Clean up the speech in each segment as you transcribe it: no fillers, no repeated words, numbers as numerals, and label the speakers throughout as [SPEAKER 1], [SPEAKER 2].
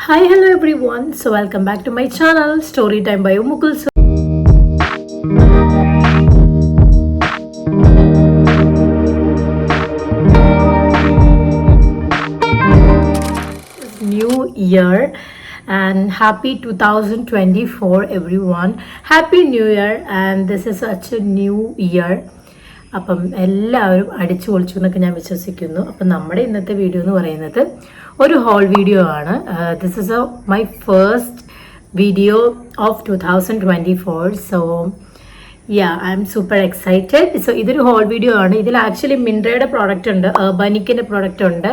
[SPEAKER 1] Hi, hello everyone. So welcome back to my channel Story Time by Mukul. New year and happy 2024 everyone. Happy New Year and this is such a new year. അപ്പം എല്ലാവരും അടിച്ചു പൊളിച്ചു എന്നൊക്കെ ഞാൻ വിശ്വസിക്കുന്നു. അപ്പം നമ്മുടെ ഇന്നത്തെ വീഡിയോ എന്ന് പറയുന്നത് ഒരു ഹോൾ വീഡിയോ ആണ്. This is my first video of 2024. So I M super excited. So ഇതൊരു ഹോൾ വീഡിയോ ആണ്. ഇതിൽ ആക്ച്വലി മിൻട്രയുടെ പ്രോഡക്റ്റ് ഉണ്ട്, ബനിക്കിൻ്റെ പ്രോഡക്റ്റ് ഉണ്ട്,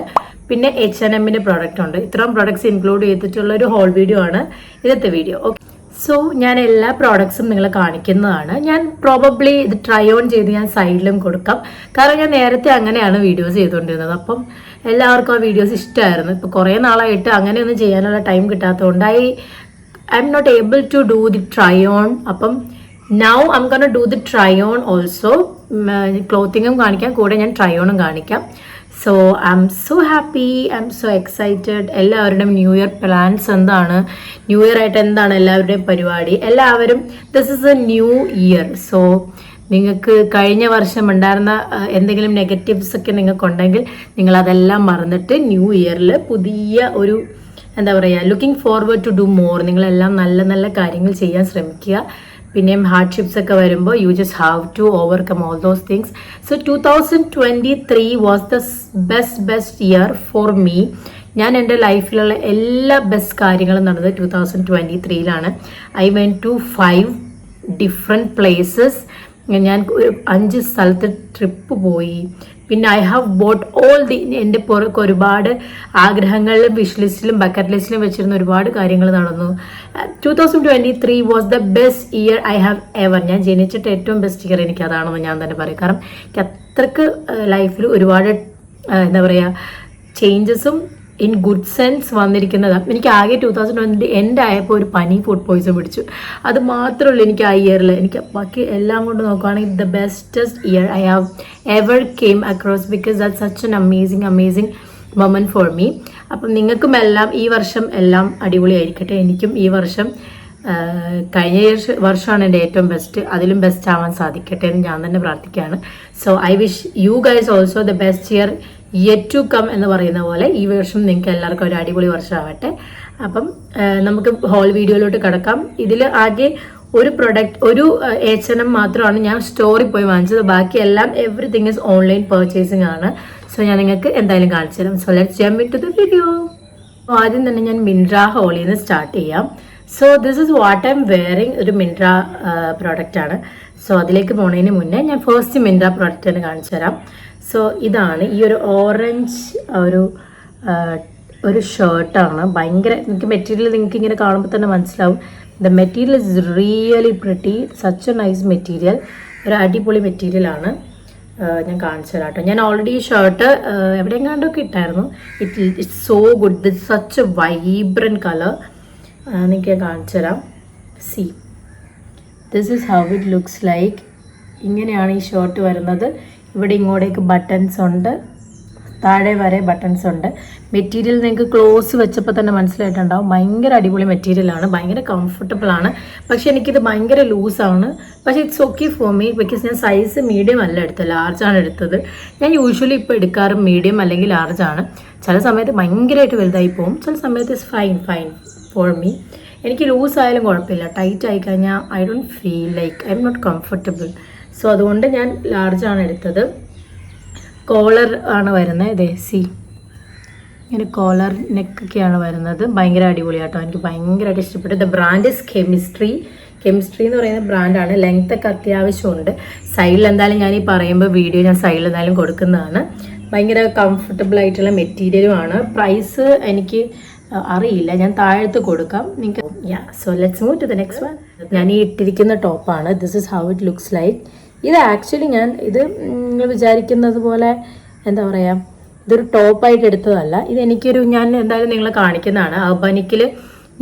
[SPEAKER 1] പിന്നെ H&Mൻ്റെ പ്രോഡക്റ്റ് ഉണ്ട്. ഇത്രയും പ്രോഡക്ട്സ് ഇൻക്ലൂഡ് ചെയ്തിട്ടുള്ള ഒരു ഹോൾ വീഡിയോ ആണ് ഇന്നത്തെ വീഡിയോ. ഓക്കെ, സോ ഞാൻ എല്ലാ പ്രോഡക്ട്സും നിങ്ങളെ കാണിക്കുന്നതാണ്. ഞാൻ പ്രോബബ്ലി ഇത് ട്രൈ ഓൺ ചെയ്ത് ഞാൻ സൈഡിലും കൊടുക്കാം, കാരണം ഞാൻ നേരത്തെ അങ്ങനെയാണ് വീഡിയോസ് ചെയ്തുകൊണ്ടിരുന്നത്. അപ്പം എല്ലാവർക്കും ആ വീഡിയോസ് ഇഷ്ടമായിരുന്നു. ഇപ്പോൾ കുറേ നാളായിട്ട് അങ്ങനെയൊന്നും ചെയ്യാനുള്ള ടൈം കിട്ടാത്തതുകൊണ്ട് I M not able to do the try on. അപ്പം now I am gonna do the try on also. ക്ലോത്തിങ്ങും കാണിക്കാം, കൂടെ ഞാൻ ട്രൈ ഓണും കാണിക്കാം. So I am so happy, I am so excited. എല്ലാവരുടെയും ന്യൂ ഇയർ പ്ലാൻസ് എന്താണ്, new year ആയിട്ട് എന്താണ് എല്ലാവരുടെയും പരിപാടി, എല്ലാവരും this is a new year. So നിങ്ങൾക്ക് കഴിഞ്ഞ വർഷം ഉണ്ടായിരുന്ന എന്തെങ്കിലും നെഗറ്റീവ്സ് ഒക്കെ നിങ്ങൾക്കുണ്ടെങ്കിൽ നിങ്ങളതെല്ലാം മറന്നിട്ട് ന്യൂ ഇയറിൽ പുതിയ ഒരു എന്താ പറയുക, looking forward to do more. നിങ്ങളെല്ലാം നല്ല നല്ല കാര്യങ്ങൾ ചെയ്യാൻ ശ്രമിക്കുക. പിന്നെയും ഹാർഡ്ഷിപ്സ് ഒക്കെ വരുമ്പോൾ you just have to overcome all those things. So 2023 was the best year for me. ഞാൻ എൻ്റെ ലൈഫിലുള്ള എല്ലാ ബെസ്റ്റ് കാര്യങ്ങളും നടന്നത് 2023 I went to 5 different places. ഞാൻ 5 സ്ഥലത്ത് ട്രിപ്പ് പോയി. പിന്നെ I have bought all the, എൻ്റെ പുറക്ക് ഒരുപാട് ആഗ്രഹങ്ങളിലും വിഷ് ലിസ്റ്റിലും ബക്കറ്റ് ലിസ്റ്റിലും വെച്ചിരുന്ന ഒരുപാട് കാര്യങ്ങൾ നടന്നു. 2023 was the best year I have ever. ഞാൻ ജനിച്ചിട്ട് ഏറ്റവും ബെസ്റ്റ് ഇയർ എനിക്ക് അതാണെന്ന് ഞാൻ തന്നെ പറയും. കാരണം എനിക്ക് അത്രക്ക് ലൈഫിൽ ഒരുപാട് എന്താ പറയുക ചേഞ്ചസും ഇൻ ഗുഡ് സെൻസ് വന്നിരിക്കുന്നതാണ്. എനിക്ക് ആകെ 2020 എൻഡ് ആയപ്പോൾ ഒരു പനി, ഫുഡ് പോയിസൺ പിടിച്ചു. അത് മാത്രമേ ഉള്ളൂ എനിക്ക് ആ ഇയറിൽ. എനിക്ക് ബാക്കി എല്ലാം കൊണ്ട് നോക്കുകയാണെങ്കിൽ the bestest year I have ever came across, because that such an amazing moment for me. അപ്പം നിങ്ങൾക്കും എല്ലാം ഈ വർഷം എല്ലാം അടിപൊളിയായിരിക്കട്ടെ. എനിക്കും ഈ വർഷം കഴിഞ്ഞ വർഷമാണ് എൻ്റെ ഏറ്റവും ബെസ്റ്റ്, അതിലും ബെസ്റ്റ് ആവാൻ സാധിക്കട്ടെ എന്ന് ഞാൻ തന്നെ പ്രാർത്ഥിക്കുകയാണ്. So I wish you guys also the best year yet to come എന്ന് പറയുന്ന പോലെ ഈ വർഷം നിങ്ങൾക്ക് എല്ലാവർക്കും ഒരു അടിപൊളി വർഷമാവട്ടെ. അപ്പം നമുക്ക് ഹോൾ വീഡിയോയിലോട്ട് കിടക്കാം. ഇതിൽ ആകെ ഒരു പ്രൊഡക്റ്റ്, ഒരു H&M മാത്രമാണ് ഞാൻ സ്റ്റോറിൽ പോയി വാങ്ങിച്ചത്. ബാക്കിയെല്ലാം എവറിത്തിങ് ഇസ് ഓൺലൈൻ പർച്ചേസിങ് ആണ്. സോ ഞാൻ നിങ്ങൾക്ക് എന്തായാലും കാണിച്ചു തരാം. So let's jump into the video. ആദ്യം തന്നെ ഞാൻ മിൻട്ര ഹോളിൽ നിന്ന് സ്റ്റാർട്ട് ചെയ്യാം. So this is what I M wearing. ഒരു മിൻട്ര പ്രോഡക്റ്റാണ്. സോ അതിലേക്ക് പോകുന്നതിന് മുന്നേ ഞാൻ ഫസ്റ്റ് മിൻട്ര പ്രോഡക്റ്റ് തന്നെ കാണിച്ചു തരാം. സോ ഇതാണ് ഈ ഒരു ഓറഞ്ച് ഒരു ഷർട്ടാണ്. ഭയങ്കര നിങ്ങൾക്ക് മെറ്റീരിയൽ നിങ്ങൾക്ക് ഇങ്ങനെ കാണുമ്പോൾ തന്നെ മനസ്സിലാവും. The material is really pretty, such A nice material. ഒരു അടിപൊളി മെറ്റീരിയലാണ്. ഞാൻ കാണിച്ചു തരാം കേട്ടോ. ഞാൻ ഓൾറെഡി ഈ ഷർട്ട് എവിടെയെങ്ങാണ്ടൊക്കെ ഇട്ടായിരുന്നു. It's so good. This such a vibrant colour. എനിക്ക് കാണിച്ചു തരാം. See, this is how it looks like. ഇങ്ങനെയാണ് ഈ ഷർട്ട് വരുന്നത്. ഇവിടെ ഇങ്ങോട്ടേക്ക് ബട്ടൺസ് ഉണ്ട്, താഴെ വരെ ബട്ടൺസ് ഉണ്ട്. മെറ്റീരിയൽ നിങ്ങൾക്ക് ക്ലോസ് വെച്ചപ്പോൾ തന്നെ മനസ്സിലായിട്ടുണ്ടാവും. ഭയങ്കര അടിപൊളി മെറ്റീരിയലാണ്, ഭയങ്കര കംഫർട്ടബിൾ ആണ്. പക്ഷെ എനിക്കിത് ഭയങ്കര ലൂസാണ്. പക്ഷേ it's okay for me, because ഞാൻ സൈസ് മീഡിയം അല്ല എടുത്തത്, ലാർജാണ് എടുത്തത്. ഞാൻ യൂഷ്വലി ഇപ്പോൾ എടുക്കാറ് മീഡിയം അല്ലെങ്കിൽ ലാർജാണ്. ചില സമയത്ത് ഭയങ്കരമായിട്ട് വലുതായി പോകും, ചില സമയത്ത് ഇറ്റ്സ് ഫൈൻ ഫോർ മീ. എനിക്ക് ലൂസ് ആയാലും കുഴപ്പമില്ല, ടൈറ്റ് ആയി കഴിഞ്ഞാൽ I don't feel like I M not comfortable. So അതുകൊണ്ട് ഞാൻ ലാർജാണ് എടുത്തത്. കോളർ ആണ് വരുന്നത്. ഇതേ സി, ഇങ്ങനെ കോളർ നെക്കൊക്കെയാണ് വരുന്നത്. ഭയങ്കര അടിപൊളിയാട്ടോ, എനിക്ക് ഭയങ്കരമായിട്ട് ഇഷ്ടപ്പെട്ടു. ദ ബ്രാൻഡ് ഇസ് കെമിസ്ട്രി എന്ന് പറയുന്ന ബ്രാൻഡാണ്. ലെങ്ത് ഒക്കെ അത്യാവശ്യമുണ്ട്. സൈഡിൽ എന്തായാലും ഞാൻ ഈ പറയുമ്പോൾ വീഡിയോ ഞാൻ സൈഡിൽ എന്തായാലും കൊടുക്കുന്നതാണ്. ഭയങ്കര കംഫർട്ടബിൾ ആയിട്ടുള്ള മെറ്റീരിയലുമാണ്. പ്രൈസ് എനിക്ക് അറിയില്ല, ഞാൻ താഴത്ത് കൊടുക്കാം നിങ്ങൾക്ക്. So let's move to the next one. ഞാൻ ഈ ഇട്ടിരിക്കുന്ന ടോപ്പാണ്. This is how it looks like. ഇത് ആക്ച്വലി ഞാൻ നിങ്ങൾ വിചാരിക്കുന്നത് പോലെ എന്താ പറയുക, ഇതൊരു ടോപ്പായിട്ട് എടുത്തതല്ല. ഞാൻ എന്തായാലും നിങ്ങളെ കാണിക്കുന്നതാണ്. അർബനിക്കിൽ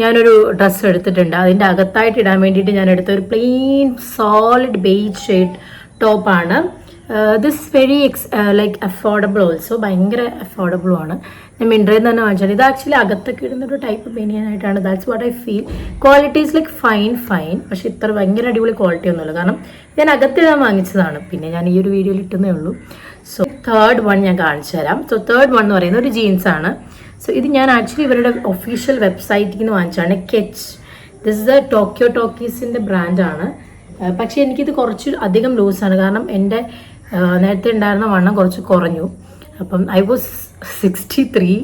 [SPEAKER 1] ഞാനൊരു ഡ്രസ്സ് എടുത്തിട്ടുണ്ട്. അതിൻ്റെ അകത്തായിട്ട് ഇടാൻ വേണ്ടിയിട്ട് ഞാൻ എടുത്ത ഒരു പ്ലെയിൻ സോളിഡ് ബേജ് ഷെയ്ഡ് ടോപ്പാണ്. This very like affordable also, ഭയങ്കര അഫോർഡബിളുമാണ്. ഞാൻ മിൻട്രയിൽ തന്നെ വാങ്ങിച്ചാണ്. ഇത് ആക്ച്വലി അകത്തൊക്കെ ഇടുന്നൊരു ടൈപ്പ് ബനിയനായിട്ടാണ്. That's what I feel. Quality is like fine, പക്ഷെ ഇത്ര ഭയങ്കര അടിപൊളി ക്വാളിറ്റി ഒന്നുമില്ല. കാരണം ഞാൻ അകത്തിടാൻ വാങ്ങിച്ചതാണ്, പിന്നെ ഞാൻ ഈ ഒരു വീഡിയോയിൽ ഇട്ടുന്നേ ഉള്ളൂ. സോ തേർഡ് വൺ ഞാൻ കാണിച്ചു തരാം. സോ തേർഡ് വൺ എന്ന് പറയുന്നത് ഒരു ജീൻസാണ്. സോ ഇത് ഞാൻ ആക്ച്വലി ഇവരുടെ ഒഫീഷ്യൽ വെബ്സൈറ്റിൽ നിന്ന് വാങ്ങിച്ചാണ്. കെച്ച്, ദിസ് ഇസ് ടോക്കിയോ ടോക്കീസിൻ്റെ ബ്രാൻഡാണ്. പക്ഷേ എനിക്കിത് കുറച്ച് അധികം ലൂസാണ്. കാരണം എൻ്റെ നേരത്തെ ഉണ്ടായിരുന്ന വണ്ണം കുറച്ച് കുറഞ്ഞു. അപ്പം I was 63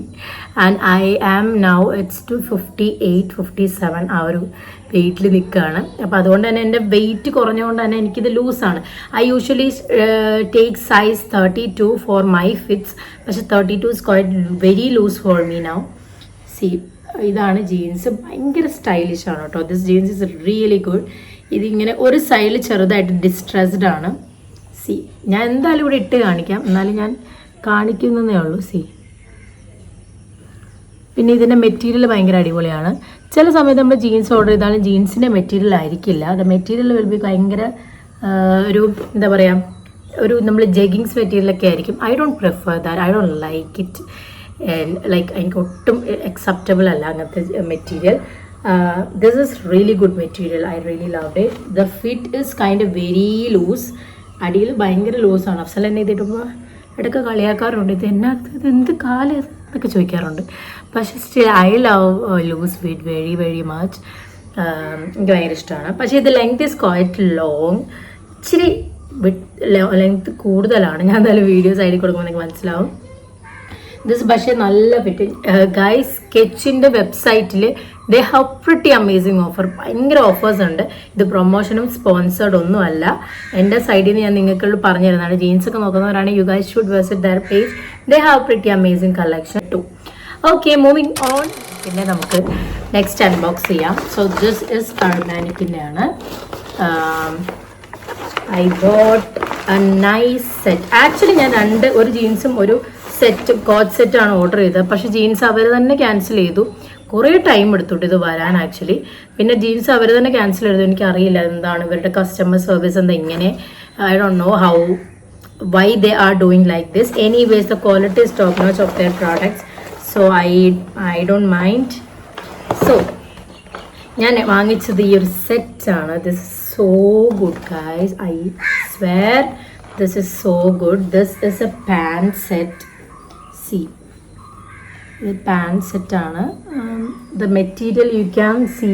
[SPEAKER 1] and I am now it's to 58, 57 ആ ഒരു വെയിറ്റിൽ നിൽക്കുകയാണ്. അപ്പോൾ അതുകൊണ്ട് തന്നെ എൻ്റെ വെയിറ്റ് കുറഞ്ഞുകൊണ്ട് തന്നെ എനിക്കിത് ലൂസാണ്. I usually take size 32 for my fits, പക്ഷെ 32 is quite very loose for me now. See, ഇതാണ് ജീൻസ്. ഭയങ്കര സ്റ്റൈലിഷ് ആണ് കേട്ടോ. This jeans is really good. ഇതിങ്ങനെ ഒരു സൈഡിൽ ചെറുതായിട്ട് ഡിസ്ട്രെസ്ഡ് ആണ്. സി, ഞാൻ എന്തായാലും ഇവിടെ ഇട്ട് കാണിക്കാം, എന്നാലും ഞാൻ കാണിക്കുന്നതേ ഉള്ളൂ. സി, പിന്നെ ഇതിൻ്റെ മെറ്റീരിയൽ ഭയങ്കര അടിപൊളിയാണ്. ചില സമയത്ത് നമ്മൾ ജീൻസ് ഓർഡർ ചെയ്താലും ജീൻസിൻ്റെ മെറ്റീരിയൽ ആയിരിക്കില്ല. അത് മെറ്റീരിയൽ വിൽ ബി ഭയങ്കര ഒരു എന്താ പറയുക, ഒരു നമ്മൾ ജെഗിങ്സ് മെറ്റീരിയലൊക്കെ ആയിരിക്കും. I don't prefer that, I don't like it. Like എനിക്ക് ഒട്ടും അക്സെപ്റ്റബിൾ അല്ല അങ്ങനത്തെ material. This is really good material. I really love it. The fit is kind of very loose. അടിയിൽ ഭയങ്കര ലൂസാണ്. അഫ്സൽ എന്നെ ഇതിടുമ്പോൾ ഇടയ്ക്ക് കളിയാക്കാറുണ്ട്, ഇത് എന്ത് കാലം എന്നൊക്കെ ചോദിക്കാറുണ്ട്. പക്ഷേ still I love loose fit very very much. എനിക്ക് ഭയങ്കര ഇഷ്ടമാണ്. പക്ഷേ ഇത് ലെങ്ത് ഈസ് ക്വൈറ്റ് ലോങ്. ഇച്ചിരി ലെങ്ത് കൂടുതലാണ്. ഞാൻ എന്തായാലും വീഡിയോസ് ആയിട്ട് കൊടുക്കുമ്പോൾ എനിക്ക് മനസ്സിലാവും. ദിസ് പക്ഷേ നല്ല ഫിറ്റ്. ഗൈസ്, സ്കെച്ചിൻ്റെ വെബ്സൈറ്റിൽ ദേ ഹാവ് പ്രിറ്റി അമേസിങ് ഓഫർ. ഭയങ്കര ഓഫേഴ്സ് ഉണ്ട്. ഇത് പ്രൊമോഷനും സ്പോൺസേർഡ് ഒന്നുമല്ല. എൻ്റെ സൈഡിൽ നിന്ന് ഞാൻ നിങ്ങൾക്ക് പറഞ്ഞു തരുന്നതാണ്. ജീൻസൊക്കെ നോക്കുന്നവരാണെങ്കിൽ you guys should visit their page. They have pretty amazing collection too. Okay, moving on. പിന്നെ നമുക്ക് നെക്സ്റ്റ് അൺബോക്സ് ചെയ്യാം. സോ ദിസ് ഇസ് അർമാനിക്കിൻ്റെ ആണ്. I got a nice set. Actually ഞാൻ ഒരു ജീൻസും ഒരു കോട്ട് സെറ്റാണ് ഓർഡർ ചെയ്തത്. പക്ഷേ ജീൻസ് അവർ തന്നെ ക്യാൻസൽ ചെയ്തു. കുറേ ടൈം എടുത്തുട്ട് ഇത് വരാൻ ആക്ച്വലി. പിന്നെ ജീൻസ് അവർ തന്നെ ക്യാൻസൽ ചെയ്തു. എനിക്കറിയില്ല എന്താണ് ഇവരുടെ കസ്റ്റമർ സർവീസ് എന്താ ഇങ്ങനെ. I don't no why they are doing like this. Anyways, the quality is top notch of their products, so I don't mind. So ഞാൻ വാങ്ങിച്ചത് ഈ ഒരു സെറ്റാണ്. This is so good guys, I swear this is so good. This is a pant set. See, ഇത് pant സെറ്റാണ്. The material you can see,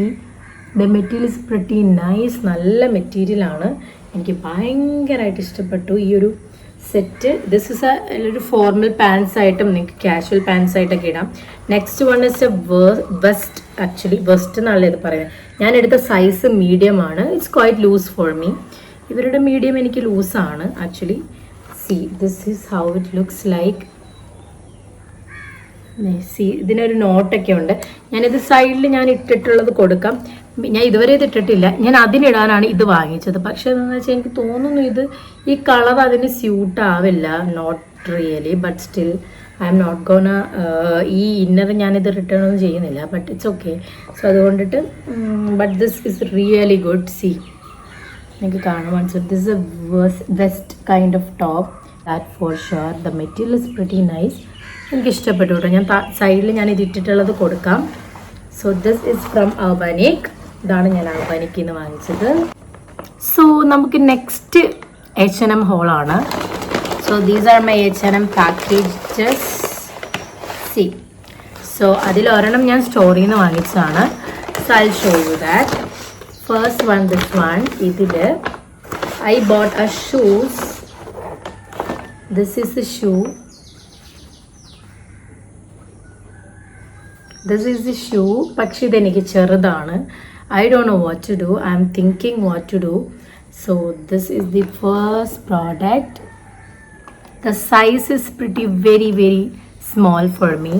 [SPEAKER 1] the material is pretty nice. നല്ല മെറ്റീരിയലാണ്. എനിക്ക് ഭയങ്കരമായിട്ട് ഇഷ്ടപ്പെട്ടു ഈ ഒരു സെറ്റ്. ദിസ് ഇസ് ഒരു ഫോർമൽ പാൻസ് ആയിട്ടും നിങ്ങൾക്ക് കാഷ്വൽ പാൻസ് ആയിട്ടൊക്കെ ഇടാം. Next one is a vest. Actually vest എന്നാണല്ലോ ഇത് പറയുന്നത്. ഞാൻ എടുത്ത സൈസ് മീഡിയം ആണ്. It's quite loose for me. ഇവരുടെ മീഡിയം എനിക്ക് ലൂസാണ് actually. See, this is how it looks like. See, ഇതിനൊരു നോട്ടൊക്കെ ഉണ്ട്. ഞാനിത് സൈഡിൽ ഞാൻ ഇട്ടിട്ടുള്ളത് കൊടുക്കാം. ഞാൻ ഇതുവരെ ഇത് ഇട്ടിട്ടില്ല. ഞാൻ അതിനിടാനാണ് ഇത് വാങ്ങിച്ചത്. പക്ഷേ എന്താണെന്ന് വെച്ചാൽ എനിക്ക് തോന്നുന്നു ഇത് ഈ കളർ അതിന് സ്യൂട്ട് ആവില്ല. Not really, but still I M not gonna ഈ ഇന്നർ ഞാനിത് റിട്ടേൺ ഒന്നും ചെയ്യുന്നില്ല. But it's okay. സോ അതുകൊണ്ടിട്ട് but this is really good. See, നിങ്ങൾക്ക് കാണാൻ മനസ്സിലാവും. This is a vest kind of top, that for sure. The material is pretty nice. എനിക്ക് ഇഷ്ടപ്പെട്ടു കേട്ടോ. ഞാൻ സൈഡിൽ ഞാൻ ഇത് ഇട്ടിട്ടുള്ളത് കൊടുക്കാം. So this is from Urbanic. ഇതാണ് ഞാൻ അർബാനിക്കിൽ നിന്ന് വാങ്ങിച്ചത്. സോ നമുക്ക് next H&M ഹോളാണ്. So these are my H&M packages. See, so അതിലൊരെണ്ണം ഞാൻ സ്റ്റോറിൽ നിന്ന് വാങ്ങിച്ചതാണ്. So I show you that. First one, this one. ഇതിൽ I bought a shoes. This is a shoe. This is the shoe. പക്ഷേ ഇതെനിക്ക് ചെറുതാണ്. I don't know what to do. I am thinking what to do. So this is the first product. The size is pretty very very small for me.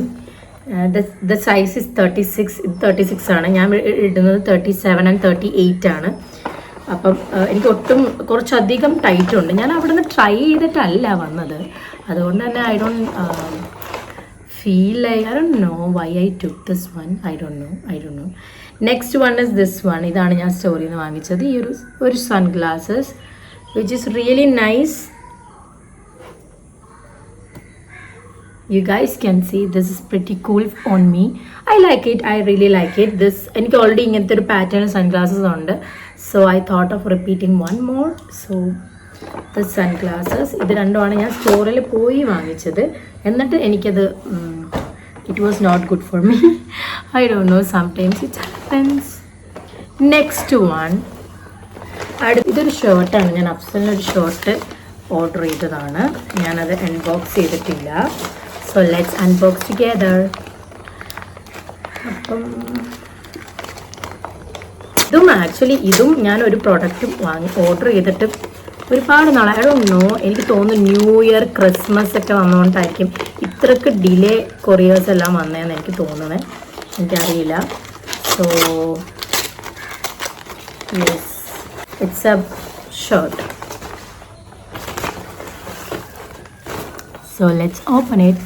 [SPEAKER 1] The size is 36. ഇത് 36 ആണ്. ഞാൻ ഇടുന്നത് 37 and 38 ആണ്. അപ്പം എനിക്ക് ഒട്ടും കുറച്ചധികം tight ഉണ്ട്. ഞാൻ അവിടെ നിന്ന് ട്രൈ ചെയ്തിട്ടല്ല വന്നത്. അതുകൊണ്ട് തന്നെ I don't feel like, I don't know why I took this one. I don't know. Next one is this one. ഇതാണ് ഞാൻ സ്റ്റോറിൽ നിന്ന് വാങ്ങിച്ചത്. ഈ ഒരു sunglasses which is really nice. You guys can see this is pretty cool on me. I like it. I really like it. This എനിക്ക് already ഇങ്ങനത്തെ ഒരു പാറ്റേൺ സൺഗ്ലാസസ് ഉണ്ട്. So I thought of repeating one more. So the sunglasses ഇത് രണ്ടുമാണ് ഞാൻ സ്റ്റോറിൽ പോയി വാങ്ങിച്ചത്. എന്നിട്ട് എനിക്കത് it was not good for me. I don't know, sometimes it happens. Next one. ഇതൊരു ഷർട്ടാണ്. ഞാൻ അഫ്സലിനൊരു ഷർട്ട് ഓർഡർ ചെയ്തതാണ്. ഞാനത് അൺബോക്സ് ചെയ്തിട്ടില്ല. So let's unbox together. അപ്പം ഇതും ഞാനൊരു പ്രോഡക്റ്റും ഓർഡർ ചെയ്തിട്ട് ഒരുപാട് നാളെ ഐ ഡോണ്ട് നോ, എനിക്ക് തോന്നുന്നു ന്യൂ ഇയർ ക്രിസ്മസ് ഒക്കെ വന്നുകൊണ്ടായിരിക്കും ഇത്രക്ക് ഡിലേ കൊറിയേഴ്സ് എല്ലാം വന്നതെന്ന് എനിക്ക് തോന്നുന്നത്. എനിക്കറിയില്ല. So yes, it's a shirt. So let's open it.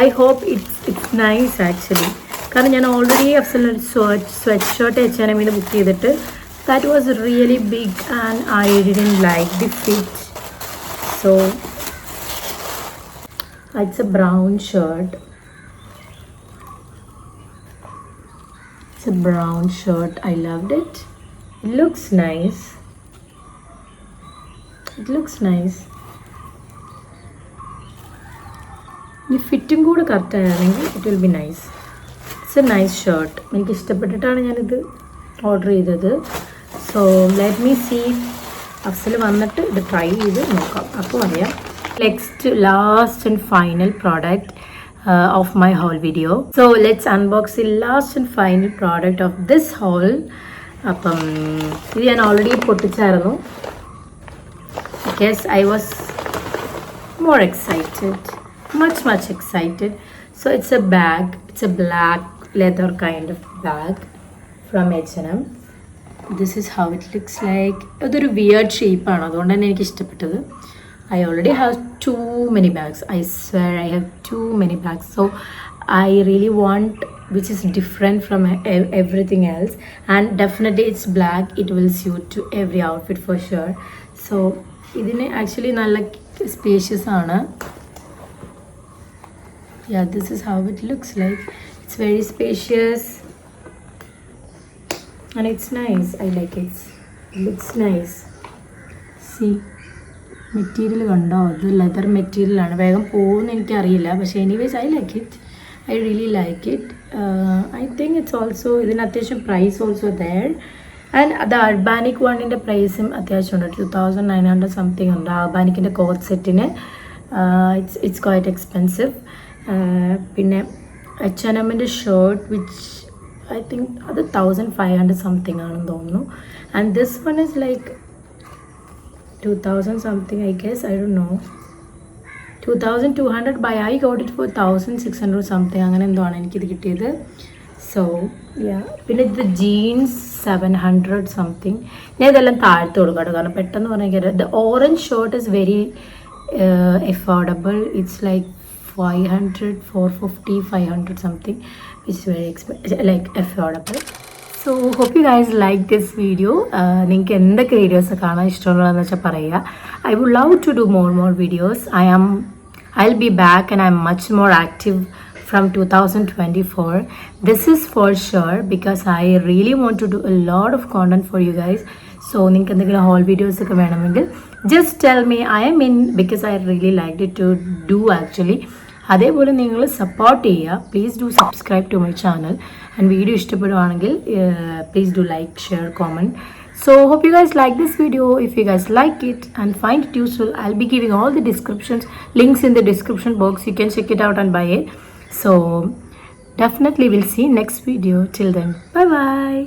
[SPEAKER 1] I hope it's nice actually. കാരണം ഞാൻ ഓൾറെഡി അഫ്സലിന് സ്വെറ്റ് ഷർട്ട് H&M ബുക്ക് ചെയ്തിട്ട് that was really big and I didn't like the fit. So it's a brown shirt. It's a brown shirt. I loved it. It looks nice. It looks nice. ഈ ഫിറ്റും കൂടെ correct ആണെങ്കിൽ it will be nice. It's a nice shirt. എനിക്ക് ഇഷ്ടപ്പെട്ടിട്ടാണ് ഞാനിത് order ചെയ്തത്. So let me see. Afsal വന്നിട്ട് ഇത് try ചെയ്ത് നോക്കാം, അപ്പോൾ അറിയാം. Next last and final product of my haul video. So let's unbox the last and final product of this haul. അപ്പം ഇത് ഞാൻ already പൊട്ടിച്ചായിരുന്നു. Yes, I was more excited, much excited. So it's a bag. It's a black leather kind of bag from H&M. This is how it looks like. ഇതൊരു weird ഷേപ്പാണ്, അതുകൊണ്ട് തന്നെ എനിക്ക് ഇഷ്ടപ്പെട്ടത്. I already have too many bags. I swear I have too many bags. So I really want which is different from everything else. And definitely it's black. It will suit to every outfit for sure. So ഇതിന് actually നല്ല spacious ആണ്. Yeah, this is how it looks like. It's very spacious. And it's nice. I like it. It looks nice. See. Material കണ്ടോ? അത് leather മെറ്റീരിയലാണ്. വേഗം പോകുമെന്ന് എനിക്കറിയില്ല, പക്ഷേ anyways I like it. I really like it. I think it's also ഇതിന് അത്യാവശ്യം price also there. And അത് അർബാനിക് വണ്ണിൻ്റെ പ്രൈസും അത്യാവശ്യമുണ്ട്. 2900 സംതിങ് ഉണ്ട് അർബാനിക്കിൻ്റെ കോട്ട് സെറ്റിന്. It's quite expensive. പിന്നെ H&Mൻ്റെ ഷർട്ട് വിച്ച് ഐ തിങ്ക് അത് 1500 സംതിങ് ആണെന്ന് തോന്നുന്നു. And this one is like 2000 something, I guess. I don't know, 2200, but I got it for 1600 something. അങ്ങനെ എന്തോ ആണ് എനിക്കിത് കിട്ടിയത്. സോ യാ, പിന്നെ ഇത് ജീൻസ് 700 സംതിങ്. ഞാൻ ഇതെല്ലാം താഴ്ത്ത് കൊടുക്കാം കാരണം പെട്ടെന്ന് പറഞ്ഞാൽ the orange shirt is very affordable. It's like 500, 450, 500 something. It's very like affordable. So hope you guys like this video. നിങ്ങൾക്ക് എന്തൊക്കെ വീഡിയോസ് കാണാൻ ഇഷ്ടമുള്ളതെന്ന് വെച്ചാൽ പറയുക. I would love to do more videos. I'll be back and I'm much more active from 2024. This is for sure because I really want to do a lot of content for you guys. So നിങ്ങൾക്ക് എന്തെങ്കിലും whole videos ഒക്കെ വേണമെങ്കിൽ just tell me. I am in because I really liked it to do actually. അതേപോലെ നിങ്ങൾ support ചെയ്യുക. Please do subscribe to my channel. And video ഇഷ്ടപ്പെടുവാണെങ്കിൽ please do like, share, comment. So hope you guys like this video. If you guys like it and find it useful, I'll be giving all the links in the description box. You can check it out and buy it. So definitely we'll see next video. Till then, bye bye.